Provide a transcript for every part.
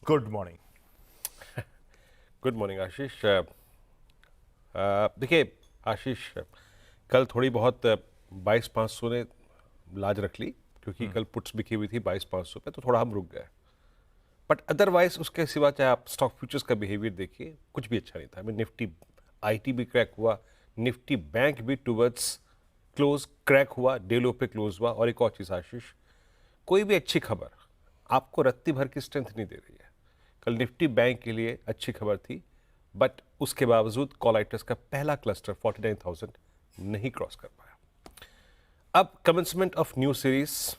Good morning. Good morning आशीष। देखिए आशीष, कल थोड़ी बहुत 22,500 ने लाज रख ली क्योंकि कल पुट्स बिकी हुई थी 22,500 पे, तो थोड़ा हम रुक गए। बट अदरवाइज उसके सिवा चाहे आप स्टॉक फ्यूचर्स का बिहेवियर देखिए, कुछ भी अच्छा नहीं था। निफ्टी आईटी भी क्रैक हुआ, निफ्टी बैंक भी टूवर्ड्स क्लोज क्रैक हुआ, डे लो पे क्लोज हुआ। और एक और चीज़ आशीष, कोई भी अच्छी खबर आपको रत्ती भर की स्ट्रेंथ नहीं दे रही है। कल निफ्टी बैंक के लिए अच्छी खबर थी, बट उसके बावजूद कॉलाइटस का पहला क्लस्टर 49,000 नहीं क्रॉस कर पाया। अब कमेंसमेंट ऑफ न्यू सीरीज,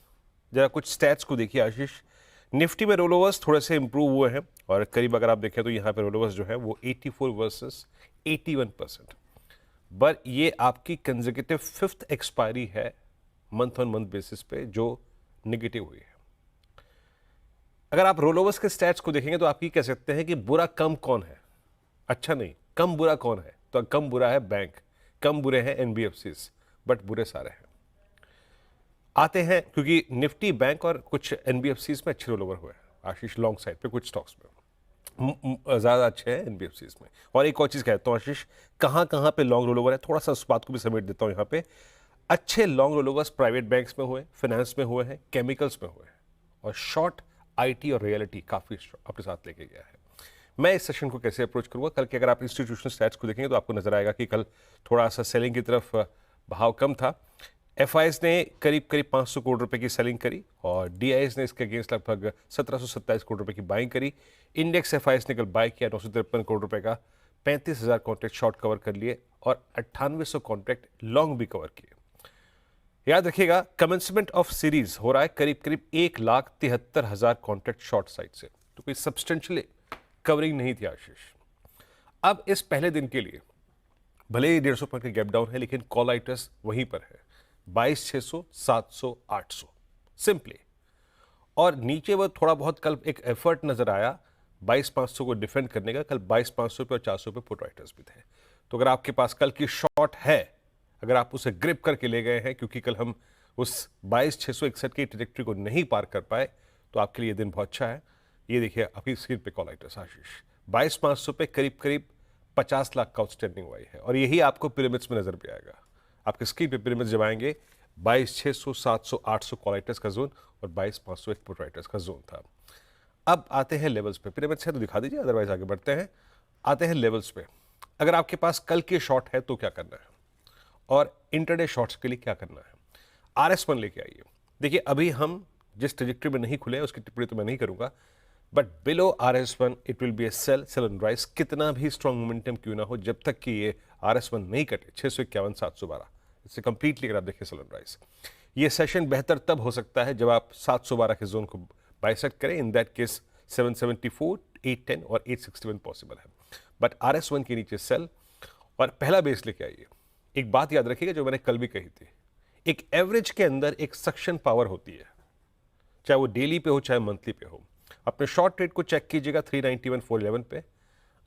जरा कुछ स्टैट्स को देखिए आशीष। निफ्टी में रोलोवर्स थोड़े से इंप्रूव हुए हैं और करीब अगर आप देखें तो यहाँ पे रोलोवर्स जो है वो 84 वर्सेस 81%। पर ये आपकी कंसेक्यूटिव फिफ्थ एक्सपायरी है मंथ ऑन मंथ बेसिस पे जो निगेटिव हुई है। अगर आप रोलोवर्स के स्टैट्स को देखेंगे तो आप ये कह सकते हैं कि बुरा कम कौन है, अच्छा नहीं, कम बुरा कौन है, तो कम बुरा है बैंक, कम बुरे हैं एनबीएफसीज, बट बुरे सारे हैं। आते हैं क्योंकि निफ्टी बैंक और कुछ एनबीएफसीज में अच्छे रोलोवर हुए हैं आशीष, लॉन्ग साइड पे कुछ स्टॉक्स में ज़्यादा अच्छे हैं एनबीएफसीज में। और एक और चीज़ कहता हूँ आशीष, कहाँ पे लॉन्ग रोलोवर है, थोड़ा सा उस बात को भी समेट देता हूँ यहाँ पे। अच्छे लॉन्ग रोलोवर्स प्राइवेट बैंक्स में हुए, फाइनेंस में हुए हैं, केमिकल्स में हुए हैं, और शॉर्ट आईटी और रियलिटी काफ़ी अपने साथ लेके गया है। मैं इस सेशन को कैसे अप्रोच करूंगा, कल के अगर आप इंस्टीट्यूशनल स्टैट्स को देखेंगे तो आपको नजर आएगा कि कल थोड़ा सा सेलिंग की तरफ बहाव कम था। एफआईएस ने करीब 500 करोड़ रुपए की सेलिंग करी और डीआईएस ने इसके अगेंस्ट लगभग 1727 करोड़ रुपए की बाइंग करी। इंडेक्स एफआईएस ने कल बाय किया 953 करोड़ रुपए का, 35,000 कॉन्ट्रैक्ट शॉर्ट कवर कर लिए और 9800 कॉन्ट्रैक्ट लॉन्ग भी कवर किए। याद रखिएगा, कमेंसमेंट ऑफ सीरीज हो रहा है करीब 1,73,000 कॉन्ट्रैक्ट शॉर्ट साइड से, तो कोई सब्सटेंशियली कवरिंग नहीं थी आशीष। अब इस पहले दिन के लिए भले ही 150 पॉइंट का गैप डाउन है, लेकिन कॉलाइटस वहीं पर है 22,600, 700, 800 सिंपली। और नीचे वो थोड़ा बहुत कल एक एफर्ट नजर आया 22,500 को डिफेंड करने का। कल 22,500 पे और 400 पे पुट राइटर्स भी थे। तो अगर आपके पास कल की शॉर्ट है, अगर आप उसे ग्रिप करके ले गए हैं, क्योंकि कल हम उस 22,661 की ट्रेजेक्टरी को नहीं पार कर पाए, तो आपके लिए दिन बहुत अच्छा है। ये देखिए आपकी स्क्रीन पे कॉलाइटस आशीष, 22,500 पे करीब 50 लाख का आउटस्टैंडिंग हुआ है। और यही आपको पिरामिड्स में नजर भी आएगा। आपके स्क्रीन पे पिरामिड्स जब आएंगे 22,600, 700, 800 कॉलाइटस का जोन और 22,500 एक पुट राइटर्स का जोन था। अब आते हैं लेवल्स पे। पिरामिड्स है तो दिखा दीजिए, अदरवाइज आगे बढ़ते हैं। आते हैं लेवल्स पे। अगर आपके पास कल के शॉर्ट है तो क्या करना है, और इंटरडे शॉर्ट्स के लिए क्या करना है। RS1 लेके आइए। देखिए अभी हम जिस ट्रेजेक्टरी में नहीं खुले उसकी टिप्पणी तो मैं नहीं करूंगा, but below RS1 it will be a sell and rise. कितना भी स्ट्रॉन्ग मोमेंटम क्यों ना हो, जब तक कि ये RS1 नहीं कटे 651, 712, इससे कंप्लीटली अगर आप देखें सेल एंड राइज। ये सेशन बेहतर तब हो सकता है जब आप 712 के जोन को बाइसेक्ट करें। इन दैट केस 774, 810 और 861 पॉसिबल है, बट RS1 के नीचे सेल और पहला बेस लेके आइए। एक बात याद रखिएगा जो मैंने कल भी कही थी, एक एवरेज के अंदर एक सक्शन पावर होती है, चाहे वो डेली पे हो चाहे मंथली पे हो। अपने शॉर्ट ट्रेड को चेक कीजिएगा 391, 411 पे।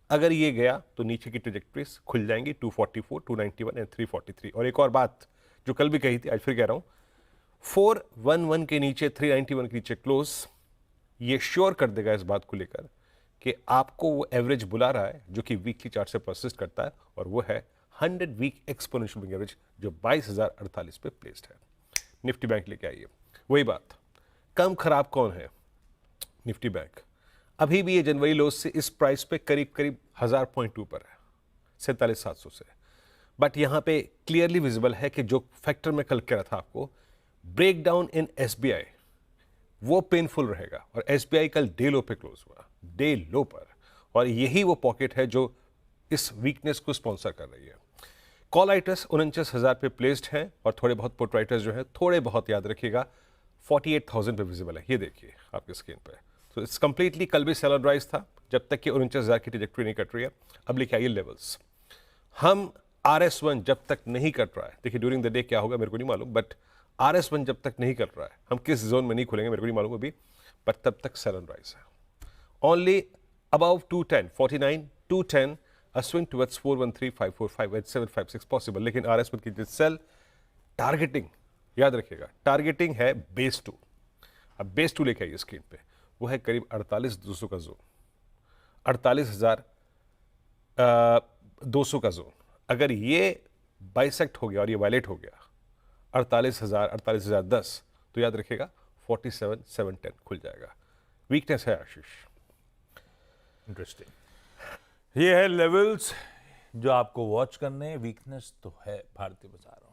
अगर ये गया तो नीचे की ट्रेजेक्टरीज खुल जाएंगी 244, 291 एंड 343। और एक और बात जो कल भी कही थी, आज फिर कह रहा हूं, 411 के नीचे, 391 के नीचे क्लोज, ये श्योर कर देगा इस बात को लेकर कि आपको वो एवरेज बुला रहा है जो कि वीकली चार्ट से परसिस्ट करता है, और वो है 100 वीक एक्सपोनेंशियल मूविंग एवरेज जो 22,048 पे प्लेस्ड है। निफ्टी बैंक लेके आइए। वही बात, कम खराब कौन है, निफ्टी बैंक। अभी भी ये जनवरी लोस से इस प्राइस पे करीब 1000 पॉइंट ऊपर है, 47,700 से। बट यहां पे क्लियरली विजिबल है कि जो फैक्टर मैं कल कह रहा था आपको, ब्रेक डाउन इन SBI, वो पेनफुल रहेगा। और SBI कल डे लो पे क्लोज हुआ, डे लो पर, और यही वो पॉकेट है जो इस वीकनेस को स्पॉन्सर कर रही है। कॉलाइटस 49,000 पे प्लेस्ड है और थोड़े बहुत पुट राइटर्स जो है, थोड़े बहुत याद रखिएगा 48,000 पे विजिबल है। ये देखिए आपके स्क्रीन पे। तो इट्स कंप्लीटली, कल भी सेलर राइज था जब तक कि 49,000 की ट्रेजेक्टरी नहीं कट रही है। अब लिखे आइए लेवल्स। हम RS1 जब तक नहीं कट रहा है, देखिए ड्यूरिंग द डे क्या होगा मेरे को नहीं मालूम, बट RS1 जब तक नहीं कट रहा है, हम किस जोन में नहीं खुलेंगे मेरे को नहीं मालूम अभी, बट तब तक सेलर राइज है। Only about 210, 49, 210, a swing towards 413, 545 and 756 possible. लेकिन RS1 की सेल टारगेटिंग याद रखिएगा, टारगेटिंग है बेस 2। अब बेस 2 लेके आइए स्क्रीन पे। वो है करीब 48,200 का जोन, 48,200 का जोन। अगर ये बाइसेक्ट हो गया और ये वायलेट हो गया 48,000, 48,010, तो याद रखिएगा 47,710 खुल जाएगा। वीकनेस है आशीष। इंटरेस्टिंग। ये है लेवल्स जो आपको वॉच करने हैं। वीकनेस तो है भारतीय बाजारों